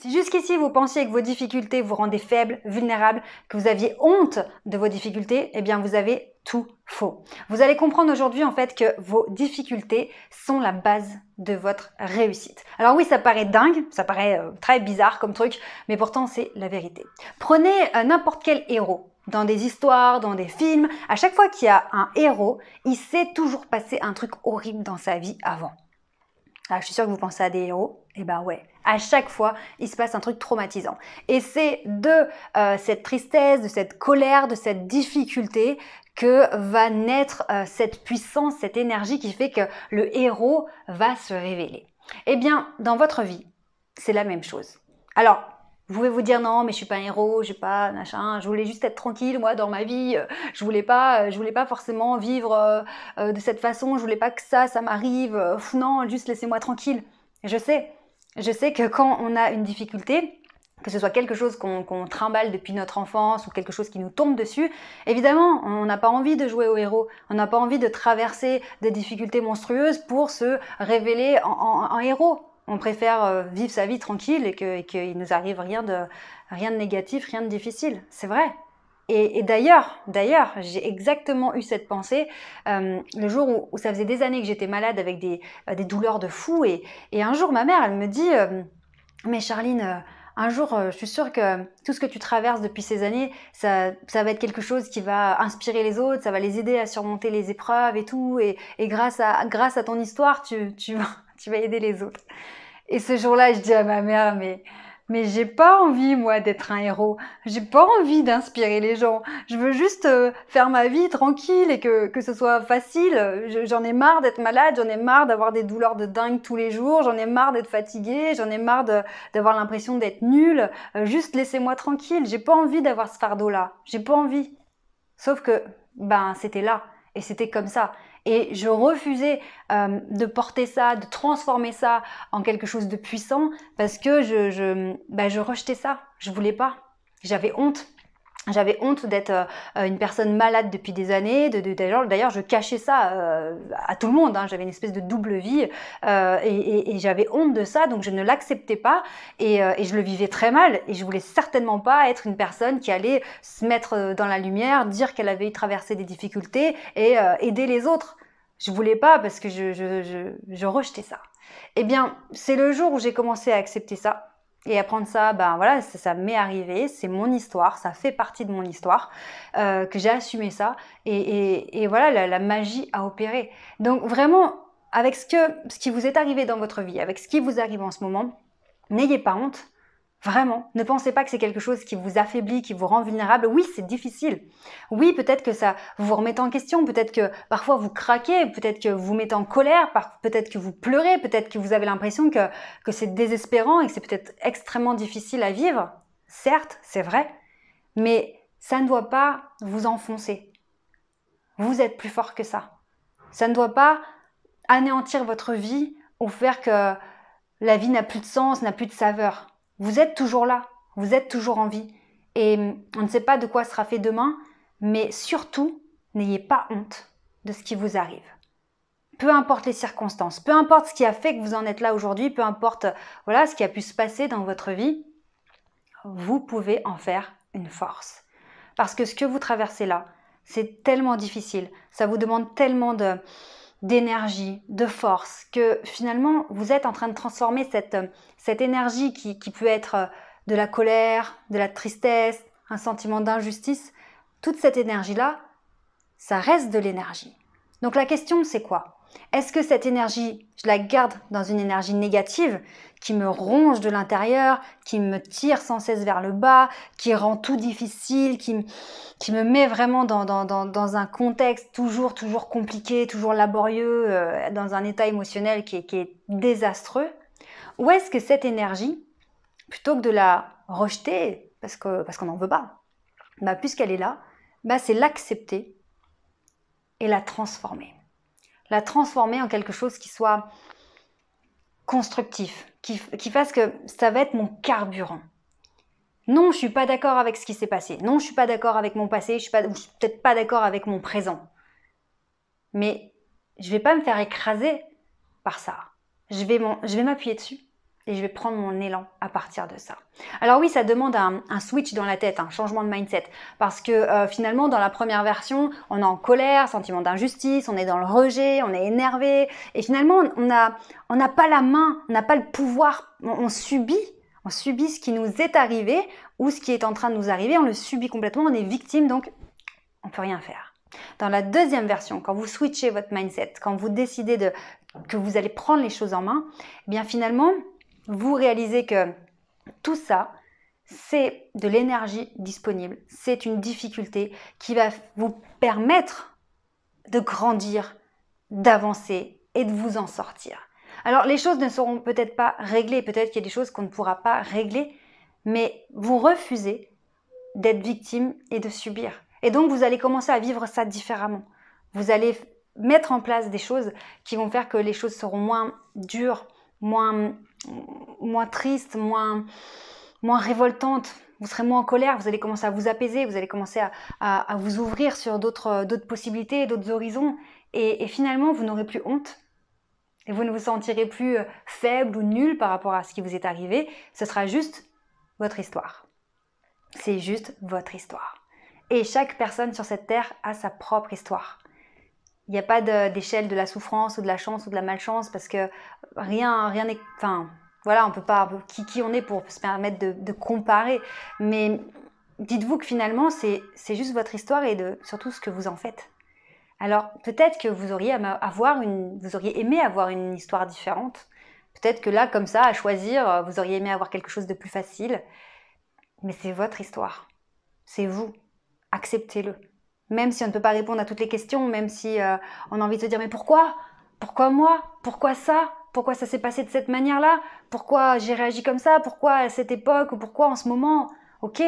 Si jusqu'ici vous pensiez que vos difficultés vous rendaient faible, vulnérable, que vous aviez honte de vos difficultés, eh bien vous avez tout faux. Vous allez comprendre aujourd'hui en fait que vos difficultés sont la base de votre réussite. Alors oui, ça paraît dingue, ça paraît très bizarre comme truc, mais pourtant c'est la vérité. Prenez n'importe quel héros. Dans des histoires, dans des films, à chaque fois qu'il y a un héros, il s'est toujours passé un truc horrible dans sa vie avant. Ah, je suis sûre que vous pensez à des héros. Eh ben ouais, à chaque fois, il se passe un truc traumatisant. Et c'est de cette tristesse, de cette colère, de cette difficulté que va naître cette puissance, cette énergie qui fait que le héros va se révéler. Eh bien, dans votre vie, c'est la même chose. Alors, vous pouvez vous dire non, mais je suis pas un héros, je suis pas machin, je voulais juste être tranquille moi dans ma vie, je voulais pas forcément vivre de cette façon, je voulais pas que ça m'arrive, non, juste laissez-moi tranquille. Je sais que quand on a une difficulté, que ce soit quelque chose qu'on trimballe depuis notre enfance ou quelque chose qui nous tombe dessus, évidemment, on n'a pas envie de jouer au héros, on n'a pas envie de traverser des difficultés monstrueuses pour se révéler en héros. On préfère vivre sa vie tranquille et qu'il nous arrive rien de négatif, rien de difficile. C'est vrai. Et d'ailleurs, j'ai exactement eu cette pensée le jour où ça faisait des années que j'étais malade avec des douleurs de fou. Et un jour, ma mère, elle me dit mais Charline, un jour, je suis sûre que tout ce que tu traverses depuis ces années, ça va être quelque chose qui va inspirer les autres, ça va les aider à surmonter les épreuves et tout. Et grâce à ton histoire, tu vas aider les autres. Et ce jour-là, je dis à ma mère, mais j'ai pas envie, moi, d'être un héros. J'ai pas envie d'inspirer les gens. Je veux juste faire ma vie tranquille et que ce soit facile. J'en ai marre d'être malade, j'en ai marre d'avoir des douleurs de dingue tous les jours, j'en ai marre d'être fatiguée, j'en ai marre d'avoir l'impression d'être nulle. Juste laissez-moi tranquille. J'ai pas envie d'avoir ce fardeau-là. J'ai pas envie. Sauf que, c'était là. Et c'était comme ça. Et je refusais de porter ça, de transformer ça en quelque chose de puissant parce que je rejetais ça. Je voulais pas. J'avais honte. J'avais honte d'être une personne malade depuis des années. D'ailleurs, je cachais ça à tout le monde. Hein. J'avais une espèce de double vie et j'avais honte de ça, donc je ne l'acceptais pas et je le vivais très mal. Et je voulais certainement pas être une personne qui allait se mettre dans la lumière, dire qu'elle avait traversé des difficultés et aider les autres. Je voulais pas parce que je rejetais ça. Eh bien, c'est le jour où j'ai commencé à accepter ça. Et apprendre ça, ça m'est arrivé, c'est mon histoire, ça fait partie de mon histoire, que j'ai assumé ça, et voilà, la magie a opéré. Donc vraiment, avec ce qui vous est arrivé dans votre vie, avec ce qui vous arrive en ce moment, n'ayez pas honte, vraiment. Ne pensez pas que c'est quelque chose qui vous affaiblit, qui vous rend vulnérable. Oui, c'est difficile. Oui, peut-être que ça vous vous remettez en question, peut-être que parfois vous craquez, peut-être que vous vous mettez en colère, peut-être que vous pleurez, peut-être que vous avez l'impression que c'est désespérant et que c'est peut-être extrêmement difficile à vivre. Certes, c'est vrai, mais ça ne doit pas vous enfoncer. Vous êtes plus fort que ça. Ça ne doit pas anéantir votre vie ou faire que la vie n'a plus de sens, n'a plus de saveur. Vous êtes toujours là, vous êtes toujours en vie. Et on ne sait pas de quoi sera fait demain, mais surtout, n'ayez pas honte de ce qui vous arrive. Peu importe les circonstances, peu importe ce qui a fait que vous en êtes là aujourd'hui, peu importe ce qui a pu se passer dans votre vie, vous pouvez en faire une force. Parce que ce que vous traversez là, c'est tellement difficile, ça vous demande tellement d'énergie, de force, que finalement, vous êtes en train de transformer cette énergie qui peut être de la colère, de la tristesse, un sentiment d'injustice. Toute cette énergie-là, ça reste de l'énergie. Donc la question, c'est quoi ? Est-ce que cette énergie, je la garde dans une énergie négative qui me ronge de l'intérieur, qui me tire sans cesse vers le bas, qui rend tout difficile, qui me met vraiment dans un contexte toujours compliqué, toujours laborieux, dans un état émotionnel qui est désastreux? Ou est-ce que cette énergie, plutôt que de la rejeter, parce qu'on n'en veut pas, puisqu'elle est là, c'est l'accepter et la transformer. La transformer en quelque chose qui soit constructif, qui fasse que ça va être mon carburant. Non, je ne suis pas d'accord avec ce qui s'est passé. Non, je ne suis pas d'accord avec mon passé. Je ne suis peut-être pas d'accord avec mon présent. Mais je ne vais pas me faire écraser par ça. Je vais m'appuyer dessus. et je vais prendre mon élan à partir de ça. Alors oui, ça demande un switch dans la tête, un changement de mindset, parce que finalement, dans la première version, on est en colère, sentiment d'injustice, on est dans le rejet, on est énervé, et finalement, on n'a pas la main, on n'a pas le pouvoir, on subit ce qui nous est arrivé, ou ce qui est en train de nous arriver, on le subit complètement, on est victime, donc on ne peut rien faire. Dans la deuxième version, quand vous switchez votre mindset, quand vous décidez que vous allez prendre les choses en main, eh bien finalement, vous réalisez que tout ça, c'est de l'énergie disponible. C'est une difficulté qui va vous permettre de grandir, d'avancer et de vous en sortir. Alors, les choses ne seront peut-être pas réglées. Peut-être qu'il y a des choses qu'on ne pourra pas régler. Mais vous refusez d'être victime et de subir. Et donc, vous allez commencer à vivre ça différemment. Vous allez mettre en place des choses qui vont faire que les choses seront moins dures, moins tristes, moins révoltantes. Vous serez moins en colère, vous allez commencer à vous apaiser, vous allez commencer à vous ouvrir sur d'autres possibilités, d'autres horizons. Et finalement, vous n'aurez plus honte. Et vous ne vous sentirez plus faible ou nul par rapport à ce qui vous est arrivé. Ce sera juste votre histoire. C'est juste votre histoire. Et chaque personne sur cette terre a sa propre histoire. Il n'y a pas d'échelle de la souffrance ou de la chance ou de la malchance parce que rien n'est... Enfin, voilà, on peut pas... Qui on est pour se permettre de comparer. Mais dites-vous que finalement, c'est juste votre histoire et surtout ce que vous en faites. Alors, peut-être que vous auriez aimé avoir une histoire différente. Peut-être que là, comme ça, à choisir, vous auriez aimé avoir quelque chose de plus facile. Mais c'est votre histoire. C'est vous. Acceptez-le. Même si on ne peut pas répondre à toutes les questions, même si on a envie de se dire « Mais pourquoi ? Pourquoi moi ? Pourquoi ça ? Pourquoi ça s'est passé de cette manière-là ? Pourquoi j'ai réagi comme ça ? Pourquoi à cette époque ? Ou pourquoi en ce moment ? » Ok,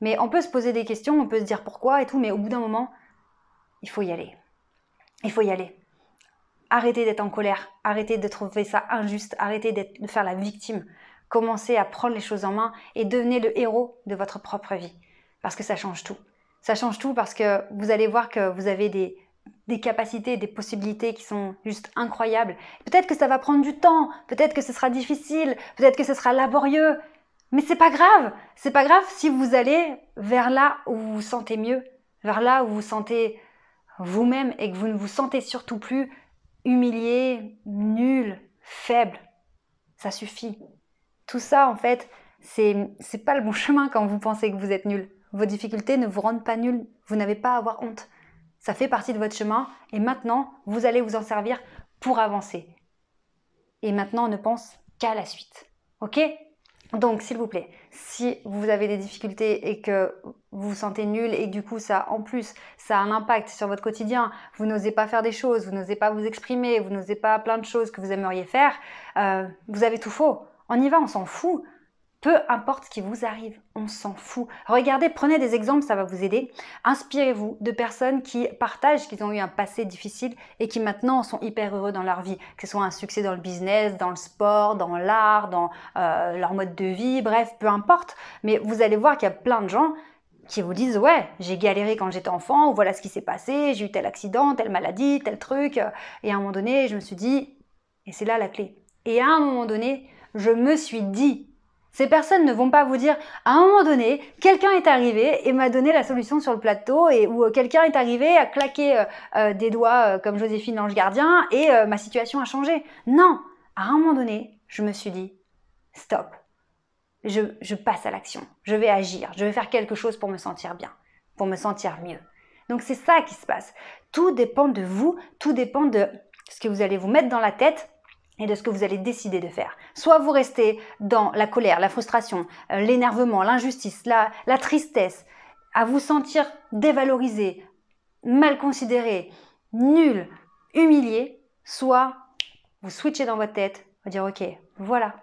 mais on peut se poser des questions, on peut se dire pourquoi et tout, mais au bout d'un moment, il faut y aller. Il faut y aller. Arrêtez d'être en colère, arrêtez de trouver ça injuste, arrêtez de faire la victime. Commencez à prendre les choses en main et devenez le héros de votre propre vie. Parce que ça change tout. Ça change tout parce que vous allez voir que vous avez des capacités, des possibilités qui sont juste incroyables. Peut-être que ça va prendre du temps, peut-être que ce sera difficile, peut-être que ce sera laborieux, mais c'est pas grave. C'est pas grave si vous allez vers là où vous vous sentez mieux, vers là où vous vous sentez vous-même et que vous ne vous sentez surtout plus humilié, nul, faible. Ça suffit. Tout ça, en fait, c'est pas le bon chemin quand vous pensez que vous êtes nul. Vos difficultés ne vous rendent pas nul. Vous n'avez pas à avoir honte. Ça fait partie de votre chemin et maintenant, vous allez vous en servir pour avancer. Et maintenant, on ne pense qu'à la suite. Ok ? Donc, s'il vous plaît, si vous avez des difficultés et que vous vous sentez nul et du coup, ça a un impact sur votre quotidien, vous n'osez pas faire des choses, vous n'osez pas vous exprimer, vous n'osez pas plein de choses que vous aimeriez faire, vous avez tout faux. On y va, on s'en fout. Peu importe ce qui vous arrive, on s'en fout. Regardez, prenez des exemples, ça va vous aider. Inspirez-vous de personnes qui partagent qu'ils ont eu un passé difficile et qui maintenant sont hyper heureux dans leur vie. Que ce soit un succès dans le business, dans le sport, dans l'art, dans leur mode de vie, bref, peu importe. Mais vous allez voir qu'il y a plein de gens qui vous disent « Ouais, j'ai galéré quand j'étais enfant, voilà ce qui s'est passé, j'ai eu tel accident, telle maladie, tel truc. » Et à un moment donné, je me suis dit, et c'est là la clé, et à un moment donné, je me suis dit, ces personnes ne vont pas vous dire à un moment donné, quelqu'un est arrivé et m'a donné la solution sur le plateau ou quelqu'un est arrivé à claquer des doigts comme Joséphine l'ange gardien et ma situation a changé. Non, à un moment donné, je me suis dit stop, je passe à l'action, je vais agir, je vais faire quelque chose pour me sentir bien, pour me sentir mieux. Donc c'est ça qui se passe. Tout dépend de vous, tout dépend de ce que vous allez vous mettre dans la tête et de ce que vous allez décider de faire. Soit vous restez dans la colère, la frustration, l'énervement, l'injustice, la tristesse, à vous sentir dévalorisé, mal considéré, nul, humilié, soit vous switchez dans votre tête, vous dire ok, voilà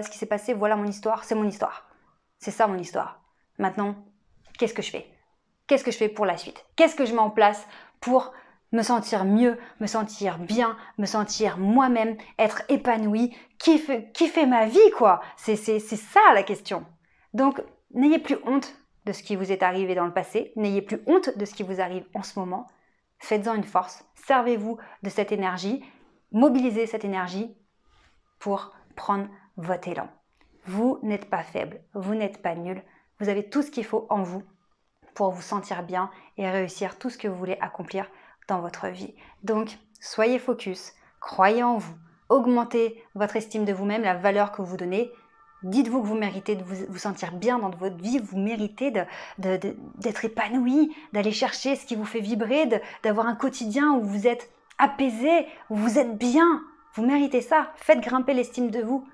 ce qui s'est passé, voilà mon histoire, c'est mon histoire. C'est ça mon histoire. Maintenant, qu'est-ce que je fais ? Qu'est-ce que je fais pour la suite ? Qu'est-ce que je mets en place pour me sentir mieux, me sentir bien, me sentir moi-même, être épanouie, kiffer ma vie, quoi. C'est ça la question. Donc, n'ayez plus honte de ce qui vous est arrivé dans le passé, n'ayez plus honte de ce qui vous arrive en ce moment. Faites-en une force, servez-vous de cette énergie, mobilisez cette énergie pour prendre votre élan. Vous n'êtes pas faible, vous n'êtes pas nul. Vous avez tout ce qu'il faut en vous pour vous sentir bien et réussir tout ce que vous voulez accomplir dans votre vie. Donc, soyez focus, croyez en vous, augmentez votre estime de vous-même, la valeur que vous vous donnez. Dites-vous que vous méritez de vous sentir bien dans votre vie, vous méritez d'être épanoui, d'aller chercher ce qui vous fait vibrer, d'avoir un quotidien où vous êtes apaisé, où vous êtes bien. Vous méritez ça. Faites grimper l'estime de vous.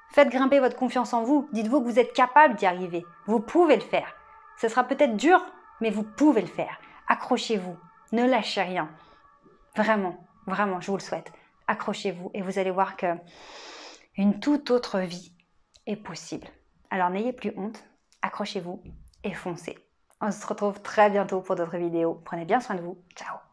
Faites grimper votre confiance en vous. Dites-vous que vous êtes capable d'y arriver. Vous pouvez le faire. Ce sera peut-être dur, mais vous pouvez le faire. Accrochez-vous. Ne lâchez rien. Vraiment, vraiment, je vous le souhaite. Accrochez-vous et vous allez voir que une toute autre vie est possible. Alors n'ayez plus honte, accrochez-vous et foncez. On se retrouve très bientôt pour d'autres vidéos. Prenez bien soin de vous. Ciao!